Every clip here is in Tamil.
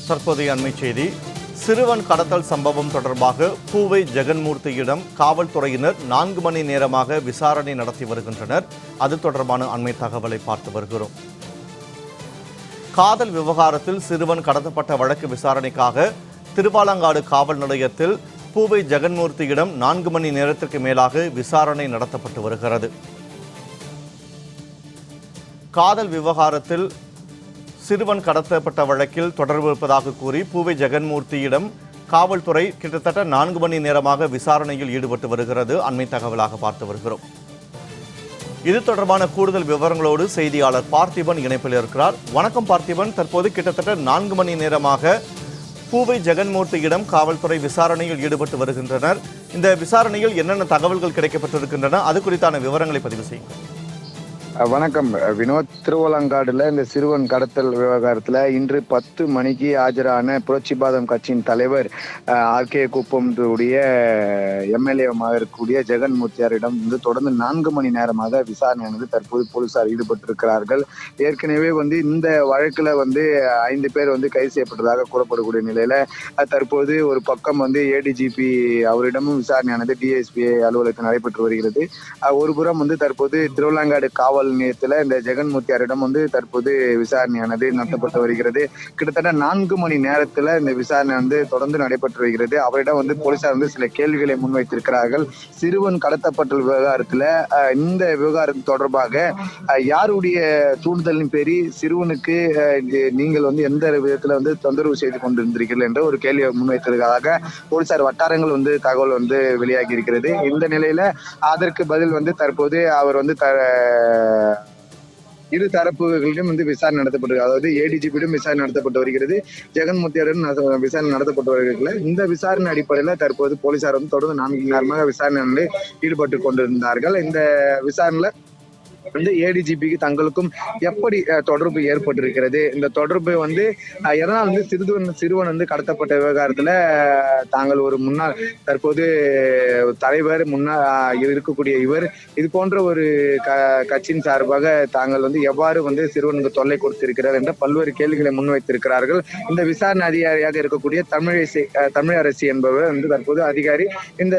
தற்போதைய அண்மை செய்தி. சிறுவன் கடத்தல் சம்பவம் தொடர்பாக பூவை ஜெகன்மூர்த்தியிடம் காவல்துறையினர் 4 மணி நேரமாக விசாரணை நடத்தி வருகின்றனர். அது தொடர்பான அண்மை தகவலை பார்த்து வருகிறோம். காதல் விவகாரத்தில் சிறுவன் கடத்தப்பட்ட வழக்கு விசாரணைக்காக திருவாலங்காடு காவல் நிலையத்தில் பூவை ஜெகன்மூர்த்தியிடம் 4 மணி நேரத்திற்கு மேலாக விசாரணை நடத்தப்பட்டு வருகிறது. காதல் விவகாரத்தில் சிறுவன் கடத்தப்பட்ட வழக்கில் தொடர்பு இருப்பதாக கூறி பூவை ஜெகன்மூர்த்தியிடம் காவல்துறை கிட்டத்தட்ட 4 மணி நேரமாக விசாரணையில் ஈடுபட்டு வருகிறது. அண்மை தகவலாக பார்த்து வருகிறோம். இது தொடர்பான கூடுதல் விவரங்களோடு செய்தியாளர் பார்த்திபன் இணைப்பில் இருக்கிறார். வணக்கம் பார்த்திபன். தற்போது கிட்டத்தட்ட 4 மணி நேரமாக பூவை ஜெகன்மூர்த்தியிடம் காவல்துறை விசாரணையில் ஈடுபட்டு வருகின்றனர். இந்த விசாரணையில் என்னென்ன தகவல்கள் கிடைக்கப்பட்டிருக்கின்றன, அது குறித்தான விவரங்களை பதிவு செய்யுங்கள். வணக்கம் வினோத். திருவாலங்காடுல இந்த சிறுவன் கடத்தல் விவகாரத்துல இன்று 10 மணிக்கு ஆஜரான புரட்சி பாதம் கட்சியின் தலைவர் ஆர்கே குப்பம் எம்எல்ஏமாக இருக்கக்கூடிய ஜெகன்மூர்த்தியாரிடம் தொடர்ந்து 4 மணி நேரமாக விசாரணை தற்போது போலீசார் ஈடுபட்டிருக்கிறார்கள். ஏற்கனவே இந்த வழக்குல 5 பேர் கைது செய்யப்பட்டதாக கூறப்படக்கூடிய நிலையில தற்போது ஒரு பக்கம் ஏடிஜிபி அவரிடமும் விசாரணையானது டிஎஸ்பி அலுவலகத்தில் நடைபெற்று வருகிறது. ஒருபுறம் தற்போது திருவாலங்காடு காவல் நிலையத்தில் இந்த ஜெகன்மூர்த்தியாரிடம் தற்போது விசாரணையானது நடத்தப்பட்டு வருகிறது. கிட்டத்தட்ட 4 மணி நேரத்தில் இந்த விசாரணை தொடர்ந்து நடைபெற்று வருகிறது. அவரிடம் போலீசார் சில கேள்விகளை முன்வைத்திருக்கிறார்கள். சிறுவன் கடத்தப்பட்ட விவகாரத்தில் இந்த விவகாரம் தொடர்பாக யாருடைய தூண்டுதலின் பேரி சிறுவனுக்கு நீங்கள் எந்த விதத்தில் தொந்தரவு செய்து கொண்டிருந்தீர்கள் என்ற ஒரு கேள்வியை முன்வைத்திருக்கிறதாக போலீசார் வட்டாரங்கள் தகவல் வெளியாகி இருக்கிறது. இந்த நிலையில அதற்கு பதில் தற்போது அவர் இரு தரப்புகளிடம் விசாரணை நடத்தப்பட்டு, அதாவது ஏடிஜிபியிடம் விசாரணை நடத்தப்பட்டு வருகிறது. ஜெகன்மூர்த்தியிடம் விசாரணை நடத்தப்பட்டு வருகிறது. இந்த விசாரணை அடிப்படையில் தற்போது போலீசார் தொடர்ந்து 4 மணி நேரமாக விசாரணையில் ஈடுபட்டு கொண்டிருந்தார்கள். இந்த விசாரணையில ஏடிஜிபிக்கு தங்களுக்கும் எப்படி தொடர்பு ஏற்பட்டிருக்கிறது, இந்த தொடர்பு எதனால் சிறுவன் கடத்தப்பட்ட விவகாரத்துல தாங்கள் ஒரு முன்னாள் தற்போது தலைவர் முன்னாள் இருக்கக்கூடிய இவர் இது போன்ற ஒரு கட்சியின் சார்பாக தாங்கள் எவ்வாறு சிறுவனுக்கு தொல்லை கொடுத்திருக்கிறார் என்ற பல்வேறு கேள்விகளை முன்வைத்திருக்கிறார்கள். இந்த விசாரணை அதிகாரியாக இருக்கக்கூடிய தமிழரசி என்பவர் தற்போது அதிகாரி இந்த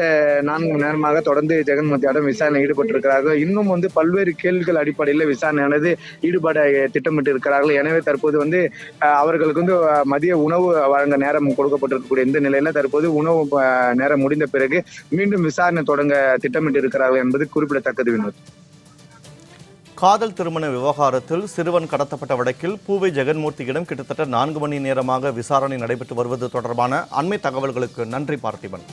4 மணி நேரமாக தொடர்ந்து ஜெகன்மூர்த்தியிடம் விசாரணை ஈடுபட்டிருக்கிறார்கள். இன்னும் பல்வேறு கேள்விகள் அடிப்படையில் விசாரணையானது ஈடுபட திட்டமிட்டு இருக்கிறார்கள். எனவே தற்போது அவர்களுக்கு மதிய உணவு வழங்க நேரம் கொடுக்கப்பட்டிருக்கக்கூடிய இந்த நிலையில தற்போது உணவு நேரம் முடிந்த பிறகு மீண்டும் விசாரணை தொடங்க திட்டமிட்டு இருக்கிறார்கள் என்பது குறிப்பிடத்தக்கது. வினோத், காதல் திருமண விவகாரத்தில் சிறுவன் கடத்தப்பட்ட வழக்கில் பூவை ஜெகன்மூர்த்தியிடம் கிட்டத்தட்ட 4 மணி நேரமாக விசாரணை நடைபெற்று வருவது தொடர்பான அண்மை தகவல்களுக்கு நன்றி பார்த்திபன்.